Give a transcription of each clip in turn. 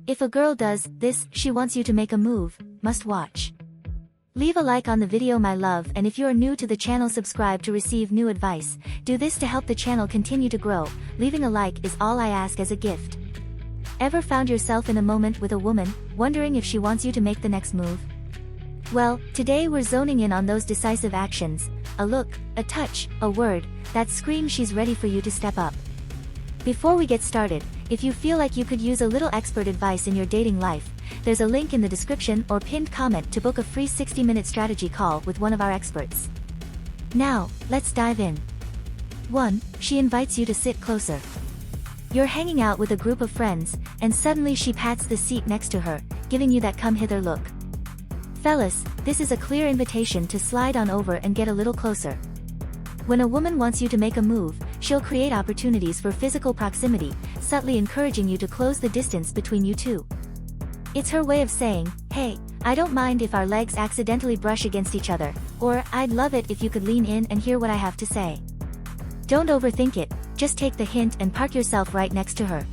If a girl does this, she wants you to make a move, must watch. Leave a like on the video my love, and if you are new to the channel, subscribe to receive new advice. Do this to help the channel continue to grow. Leaving a like is all I ask as a gift. Ever found yourself in a moment with a woman, wondering if she wants you to make the next move? Well, today we're zoning in on those decisive actions, a look, a touch, a word, that scream she's ready for you to step up. Before we get started, if you feel like you could use a little expert advice in your dating life, there's a link in the description or pinned comment to book a free 60-minute strategy call with one of our experts. Now, let's dive in. 1. She invites you to sit closer. You're hanging out with a group of friends, and suddenly she pats the seat next to her, giving you that come hither look. Fellas, this is a clear invitation to slide on over and get a little closer. When a woman wants you to make a move, she'll create opportunities for physical proximity, subtly encouraging you to close the distance between you two. It's her way of saying, hey, I don't mind if our legs accidentally brush against each other, or I'd love it if you could lean in and hear what I have to say. Don't overthink it, just take the hint and park yourself right next to her.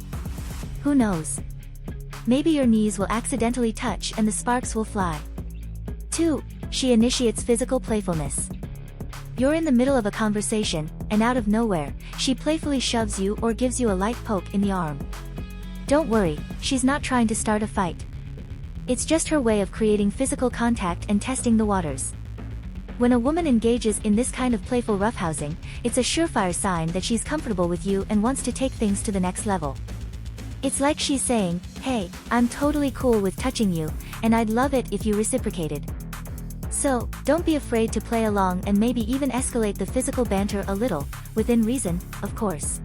Who knows? Maybe your knees will accidentally touch and the sparks will fly. 2. She initiates physical playfulness. You're in the middle of a conversation, and out of nowhere, she playfully shoves you or gives you a light poke in the arm. Don't worry, she's not trying to start a fight. It's just her way of creating physical contact and testing the waters. When a woman engages in this kind of playful roughhousing, it's a surefire sign that she's comfortable with you and wants to take things to the next level. It's like she's saying, hey, I'm totally cool with touching you, and I'd love it if you reciprocated. So, don't be afraid to play along and maybe even escalate the physical banter a little, within reason, of course.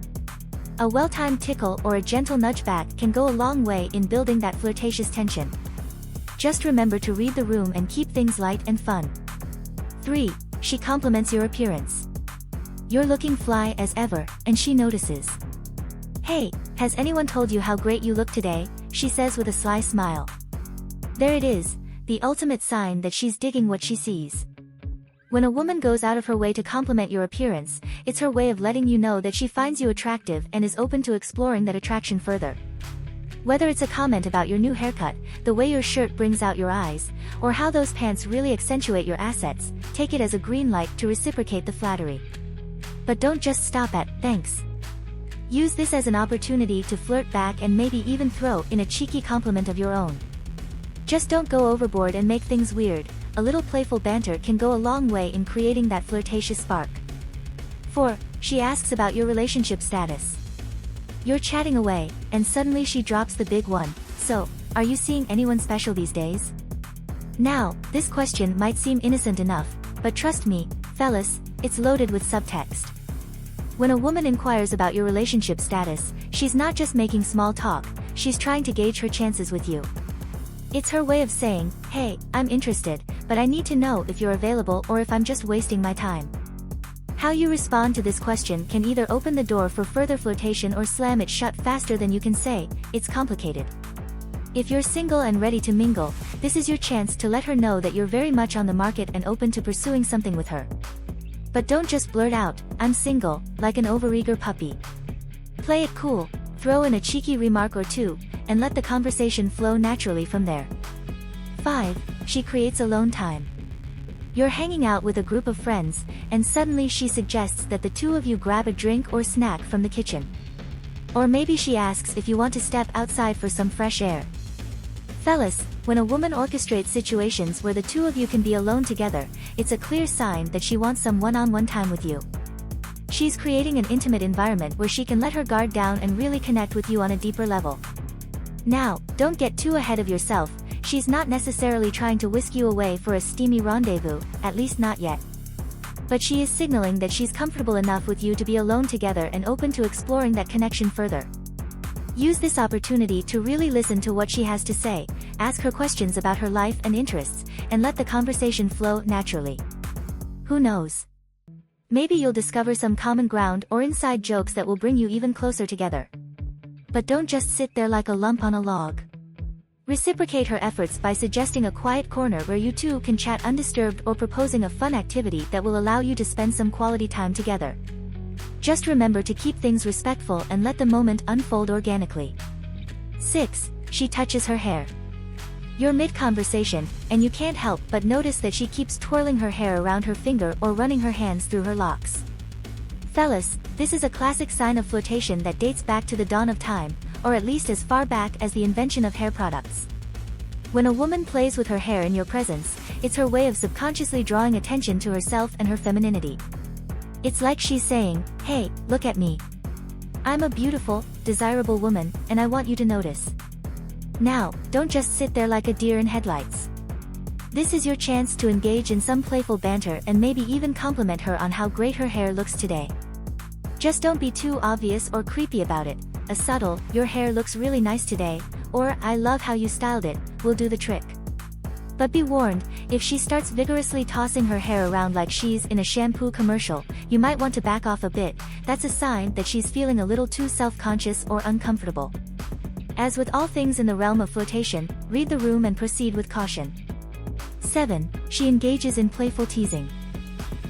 A well-timed tickle or a gentle nudge back can go a long way in building that flirtatious tension. Just remember to read the room and keep things light and fun. 3. She compliments your appearance. You're looking fly as ever, and she notices. Hey, has anyone told you how great you look today? She says with a sly smile. There it is, the ultimate sign that she's digging what she sees. When a woman goes out of her way to compliment your appearance, it's her way of letting you know that she finds you attractive and is open to exploring that attraction further. Whether it's a comment about your new haircut, the way your shirt brings out your eyes, or how those pants really accentuate your assets, take it as a green light to reciprocate the flattery. But don't just stop at, thanks. Use this as an opportunity to flirt back and maybe even throw in a cheeky compliment of your own. Just don't go overboard and make things weird. A little playful banter can go a long way in creating that flirtatious spark. 4. She asks about your relationship status. You're chatting away, and suddenly she drops the big one. So, are you seeing anyone special these days? Now, this question might seem innocent enough, but trust me, fellas, it's loaded with subtext. When a woman inquires about your relationship status, she's not just making small talk, she's trying to gauge her chances with you. It's her way of saying, hey, I'm interested, but I need to know if you're available or if I'm just wasting my time. How you respond to this question can either open the door for further flirtation or slam it shut faster than you can say, it's complicated. If you're single and ready to mingle, this is your chance to let her know that you're very much on the market and open to pursuing something with her. But don't just blurt out, I'm single, like an overeager puppy. Play it cool, throw in a cheeky remark or two, and let the conversation flow naturally from there. 5. She creates alone time. You're hanging out with a group of friends, and suddenly she suggests that the two of you grab a drink or snack from the kitchen. Or maybe she asks if you want to step outside for some fresh air. Fellas, when a woman orchestrates situations where the two of you can be alone together, it's a clear sign that she wants some one-on-one time with you. She's creating an intimate environment where she can let her guard down and really connect with you on a deeper level. Now, don't get too ahead of yourself. She's not necessarily trying to whisk you away for a steamy rendezvous, at least not yet. But she is signaling that she's comfortable enough with you to be alone together and open to exploring that connection further. Use this opportunity to really listen to what she has to say, ask her questions about her life and interests, and let the conversation flow naturally. Who knows? Maybe you'll discover some common ground or inside jokes that will bring you even closer together. But don't just sit there like a lump on a log. Reciprocate her efforts by suggesting a quiet corner where you two can chat undisturbed or proposing a fun activity that will allow you to spend some quality time together. Just remember to keep things respectful and let the moment unfold organically. 6. she touches her hair. You're mid-conversation, and you can't help but notice that she keeps twirling her hair around her finger or running her hands through her locks. Fellas, this is a classic sign of flirtation that dates back to the dawn of time, or at least as far back as the invention of hair products. When a woman plays with her hair in your presence, it's her way of subconsciously drawing attention to herself and her femininity. It's like she's saying, "Hey, look at me. I'm a beautiful, desirable woman, and I want you to notice." Now, don't just sit there like a deer in headlights. This is your chance to engage in some playful banter and maybe even compliment her on how great her hair looks today. Just don't be too obvious or creepy about it. A subtle, "Your hair looks really nice today," or "I love how you styled it," will do the trick. But be warned, if she starts vigorously tossing her hair around like she's in a shampoo commercial, you might want to back off a bit. That's a sign that she's feeling a little too self-conscious or uncomfortable. As with all things in the realm of flirtation, read the room and proceed with caution. 7. She engages in playful teasing.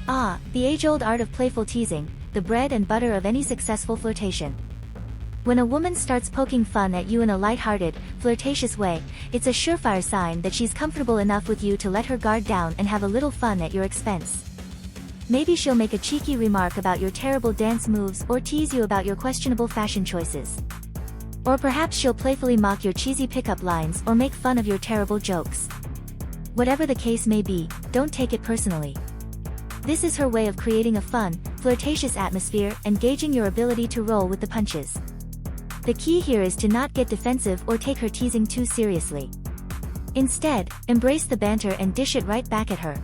Ah, the age-old art of playful teasing, the bread and butter of any successful flirtation. When a woman starts poking fun at you in a light-hearted, flirtatious way, it's a surefire sign that she's comfortable enough with you to let her guard down and have a little fun at your expense. Maybe she'll make a cheeky remark about your terrible dance moves or tease you about your questionable fashion choices. Or perhaps she'll playfully mock your cheesy pickup lines or make fun of your terrible jokes. Whatever the case may be, don't take it personally. This is her way of creating a fun, flirtatious atmosphere and gauging your ability to roll with the punches. The key here is to not get defensive or take her teasing too seriously. Instead, embrace the banter and dish it right back at her.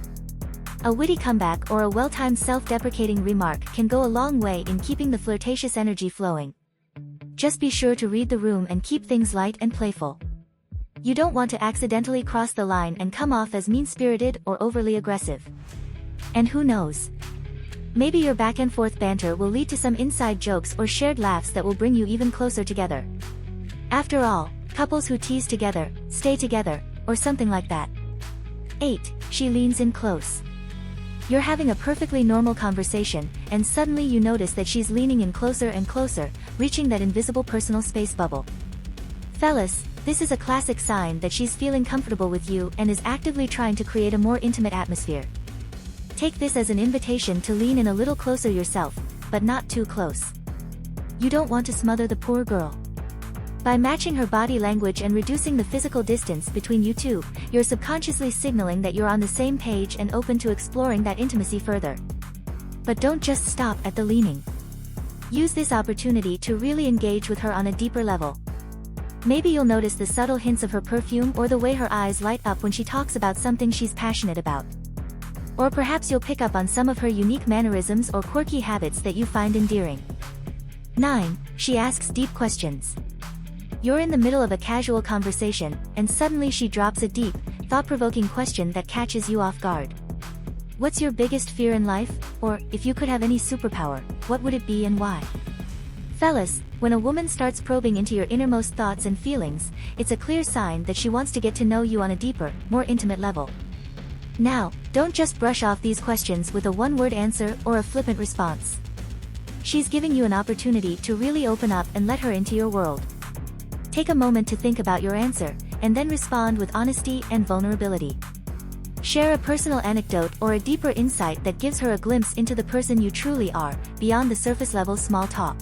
A witty comeback or a well-timed self-deprecating remark can go a long way in keeping the flirtatious energy flowing. Just be sure to read the room and keep things light and playful. You don't want to accidentally cross the line and come off as mean-spirited or overly aggressive. And who knows? Maybe your back-and-forth banter will lead to some inside jokes or shared laughs that will bring you even closer together. After all, couples who tease together, stay together, or something like that. 8. She leans in close. You're having a perfectly normal conversation, and suddenly you notice that she's leaning in closer and closer, reaching that invisible personal space bubble. Fellas, this is a classic sign that she's feeling comfortable with you and is actively trying to create a more intimate atmosphere. Take this as an invitation to lean in a little closer yourself, but not too close. You don't want to smother the poor girl. By matching her body language and reducing the physical distance between you two, you're subconsciously signaling that you're on the same page and open to exploring that intimacy further. But don't just stop at the leaning. Use this opportunity to really engage with her on a deeper level. Maybe you'll notice the subtle hints of her perfume or the way her eyes light up when she talks about something she's passionate about. Or perhaps you'll pick up on some of her unique mannerisms or quirky habits that you find endearing. 9. She asks deep questions. You're in the middle of a casual conversation, and suddenly she drops a deep, thought-provoking question that catches you off guard. What's your biggest fear in life? Or, if you could have any superpower, what would it be and why? Fellas, when a woman starts probing into your innermost thoughts and feelings, it's a clear sign that she wants to get to know you on a deeper, more intimate level. Now, don't just brush off these questions with a one-word answer or a flippant response. She's giving you an opportunity to really open up and let her into your world. Take a moment to think about your answer, and then respond with honesty and vulnerability. Share a personal anecdote or a deeper insight that gives her a glimpse into the person you truly are, beyond the surface-level small talk.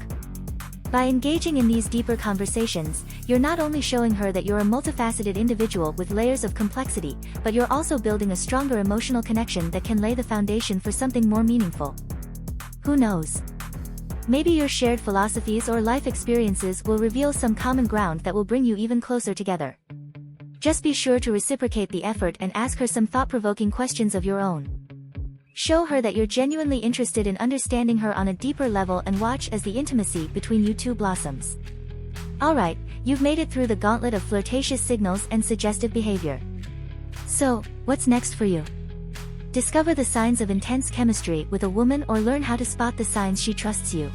By engaging in these deeper conversations, you're not only showing her that you're a multifaceted individual with layers of complexity, but you're also building a stronger emotional connection that can lay the foundation for something more meaningful. Who knows? Maybe your shared philosophies or life experiences will reveal some common ground that will bring you even closer together. Just be sure to reciprocate the effort and ask her some thought-provoking questions of your own. Show her that you're genuinely interested in understanding her on a deeper level and watch as the intimacy between you two blossoms. Alright, you've made it through the gauntlet of flirtatious signals and suggestive behavior. So, what's next for you? Discover the signs of intense chemistry with a woman or learn how to spot the signs she trusts you.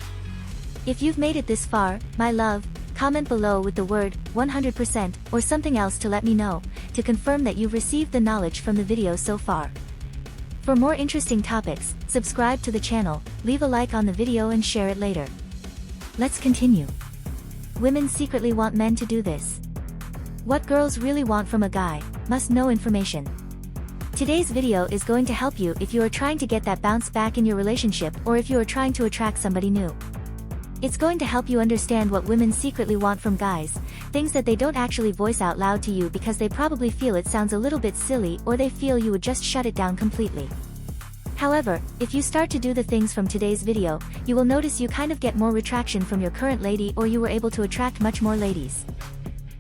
If you've made it this far, my love, comment below with the word 100% or something else to let me know, to confirm that you've received the knowledge from the video so far. For more interesting topics, subscribe to the channel, leave a like on the video and share it later. Let's continue. Women secretly want men to do this. What girls really want from a guy, must know information. Today's video is going to help you if you are trying to get that bounce back in your relationship or if you are trying to attract somebody new. It's going to help you understand what women secretly want from guys, things that they don't actually voice out loud to you because they probably feel it sounds a little bit silly or they feel you would just shut it down completely. However, if you start to do the things from today's video, you will notice you kind of get more retraction from your current lady or you were able to attract much more ladies.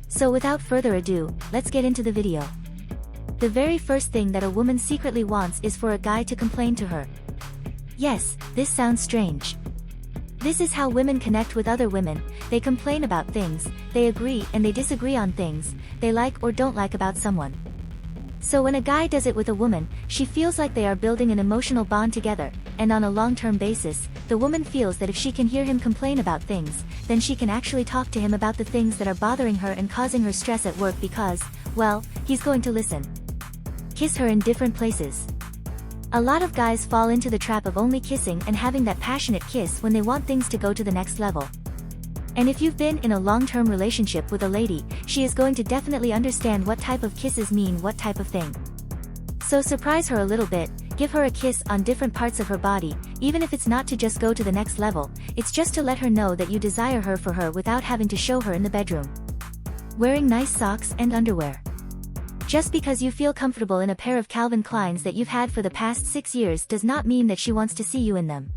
So without further ado, let's get into the video. The very first thing that a woman secretly wants is for a guy to complain to her. Yes, this sounds strange. This is how women connect with other women, they complain about things, they agree and they disagree on things, they like or don't like about someone. So when a guy does it with a woman, she feels like they are building an emotional bond together, and on a long-term basis, the woman feels that if she can hear him complain about things, then she can actually talk to him about the things that are bothering her and causing her stress at work because, well, he's going to listen. Kiss her in different places. A lot of guys fall into the trap of only kissing and having that passionate kiss when they want things to go to the next level. And if you've been in a long-term relationship with a lady, she is going to definitely understand what type of kisses mean what type of thing. So surprise her a little bit, give her a kiss on different parts of her body, even if it's not to just go to the next level, it's just to let her know that you desire her for her without having to show her in the bedroom. Wearing nice socks and underwear. Just because you feel comfortable in a pair of Calvin Kleins that you've had for the past 6 years does not mean that she wants to see you in them.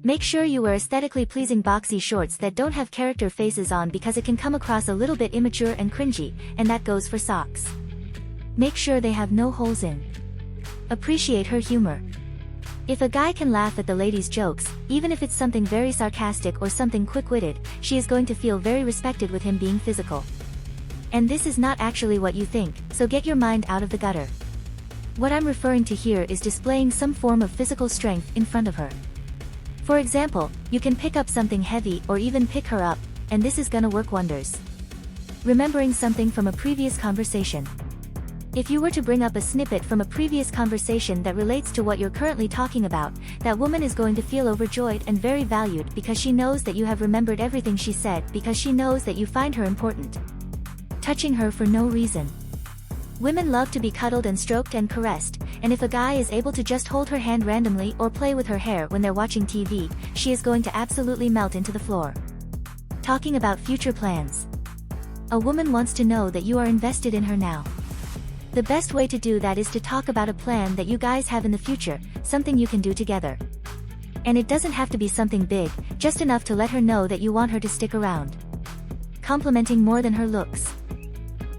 Make sure you wear aesthetically pleasing boxy shorts that don't have character faces on because it can come across a little bit immature and cringy, and that goes for socks. Make sure they have no holes in. Appreciate her humor. If a guy can laugh at the lady's jokes, even if it's something very sarcastic or something quick-witted, she is going to feel very respected with him being physical. And this is not actually what you think, so get your mind out of the gutter. What I'm referring to here is displaying some form of physical strength in front of her. For example, you can pick up something heavy or even pick her up, and this is gonna work wonders. Remembering something from a previous conversation. If you were to bring up a snippet from a previous conversation that relates to what you're currently talking about, that woman is going to feel overjoyed and very valued because she knows that you have remembered everything she said because she knows that you find her important. Touching her for no reason. Women love to be cuddled and stroked and caressed, and if a guy is able to just hold her hand randomly or play with her hair when they're watching TV, she is going to absolutely melt into the floor. Talking about future plans. A woman wants to know that you are invested in her now. The best way to do that is to talk about a plan that you guys have in the future, something you can do together. And it doesn't have to be something big, just enough to let her know that you want her to stick around. Complimenting more than her looks.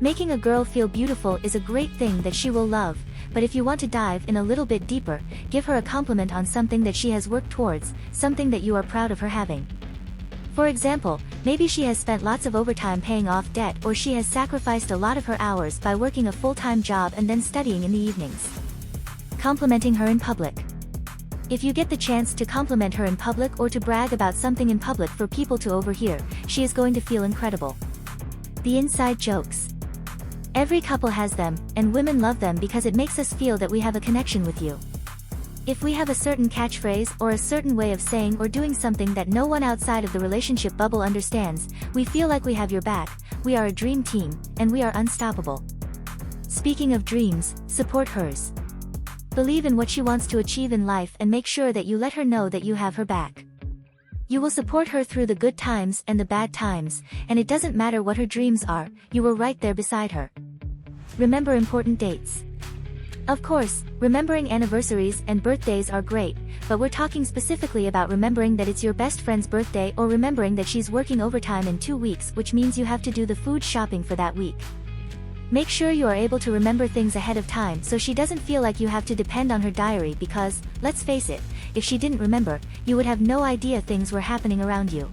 Making a girl feel beautiful is a great thing that she will love, but if you want to dive in a little bit deeper, give her a compliment on something that she has worked towards, something that you are proud of her having. For example, maybe she has spent lots of overtime paying off debt or she has sacrificed a lot of her hours by working a full-time job and then studying in the evenings. Complimenting her in public. If you get the chance to compliment her in public or to brag about something in public for people to overhear, she is going to feel incredible. The inside jokes. Every couple has them, and women love them because it makes us feel that we have a connection with you. If we have a certain catchphrase or a certain way of saying or doing something that no one outside of the relationship bubble understands, we feel like we have your back, we are a dream team, and we are unstoppable. Speaking of dreams, support hers. Believe in what she wants to achieve in life and make sure that you let her know that you have her back. You will support her through the good times and the bad times, and it doesn't matter what her dreams are, you were right there beside her. Remember important dates. Of course, remembering anniversaries and birthdays are great, but we're talking specifically about remembering that it's your best friend's birthday or remembering that she's working overtime in 2 weeks, which means you have to do the food shopping for that week. Make sure you are able to remember things ahead of time so she doesn't feel like you have to depend on her diary because, let's face it, if she didn't remember, you would have no idea things were happening around you.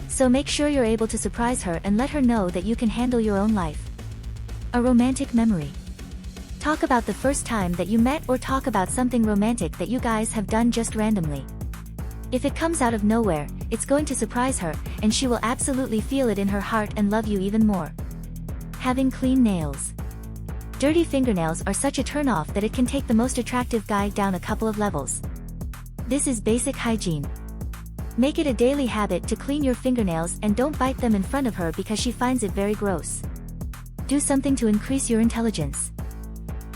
So make sure you're able to surprise her and let her know that you can handle your own life. A romantic memory. Talk about the first time that you met or talk about something romantic that you guys have done just randomly. If it comes out of nowhere, it's going to surprise her, and she will absolutely feel it in her heart and love you even more. Having clean nails. Dirty fingernails are such a turn-off that it can take the most attractive guy down a couple of levels. This is basic hygiene. Make it a daily habit to clean your fingernails and don't bite them in front of her because she finds it very gross. Do something to increase your intelligence.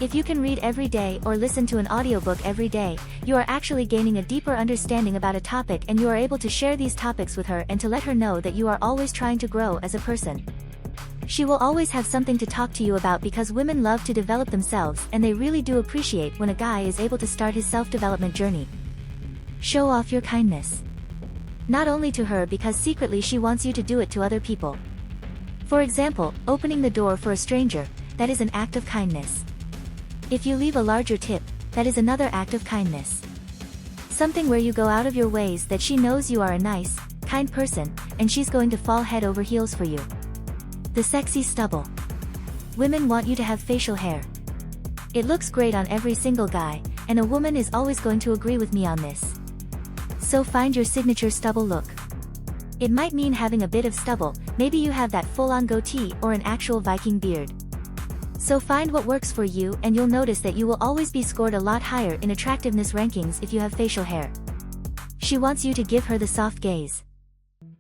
If you can read every day or listen to an audiobook every day, you are actually gaining a deeper understanding about a topic, and you are able to share these topics with her and to let her know that you are always trying to grow as a person. She will always have something to talk to you about because women love to develop themselves, and they really do appreciate when a guy is able to start his self-development journey. Show off your kindness. Not only to her, because secretly she wants you to do it to other people. For example, opening the door for a stranger, that is an act of kindness. If you leave a larger tip, that is another act of kindness. Something where you go out of your ways that she knows you are a nice, kind person, and she's going to fall head over heels for you. The sexy stubble. Women want you to have facial hair. It looks great on every single guy, and a woman is always going to agree with me on this. So find your signature stubble look. It might mean having a bit of stubble, maybe you have that full-on goatee or an actual Viking beard. So find what works for you, and you'll notice that you will always be scored a lot higher in attractiveness rankings if you have facial hair. She wants you to give her the soft gaze.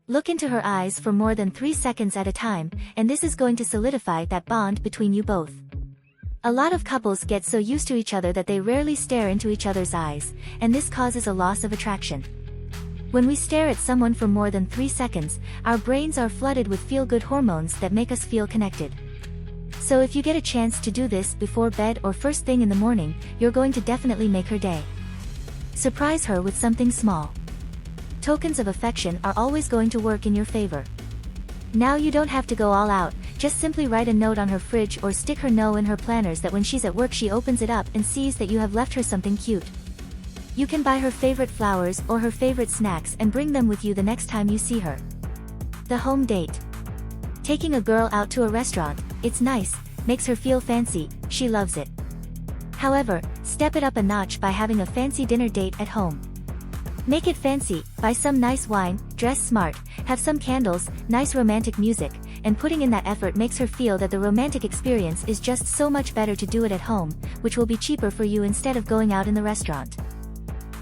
Look into her eyes for more than 3 seconds at a time, and this is going to solidify that bond between you both. A lot of couples get so used to each other that they rarely stare into each other's eyes, and this causes a loss of attraction. When we stare at someone for more than 3 seconds, our brains are flooded with feel-good hormones that make us feel connected. So if you get a chance to do this before bed or first thing in the morning, you're going to definitely make her day. Surprise her with something small. Tokens of affection are always going to work in your favor. Now you don't have to go all out, just simply write a note on her fridge or stick her note in her planners that when she's at work she opens it up and sees that you have left her something cute. You can buy her favorite flowers or her favorite snacks and bring them with you the next time you see her. The home date. Taking a girl out to a restaurant, it's nice, makes her feel fancy, she loves it. However, step it up a notch by having a fancy dinner date at home. Make it fancy, buy some nice wine, dress smart, have some candles, nice romantic music, and putting in that effort makes her feel that the romantic experience is just so much better to do it at home, which will be cheaper for you instead of going out in the restaurant.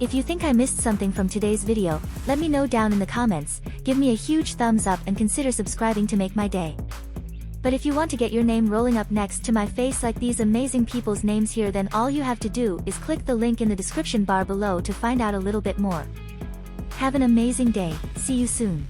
If you think I missed something from today's video, let me know down in the comments, give me a huge thumbs up and consider subscribing to make my day. But if you want to get your name rolling up next to my face like these amazing people's names here, then all you have to do is click the link in the description bar below to find out a little bit more. Have an amazing day, see you soon.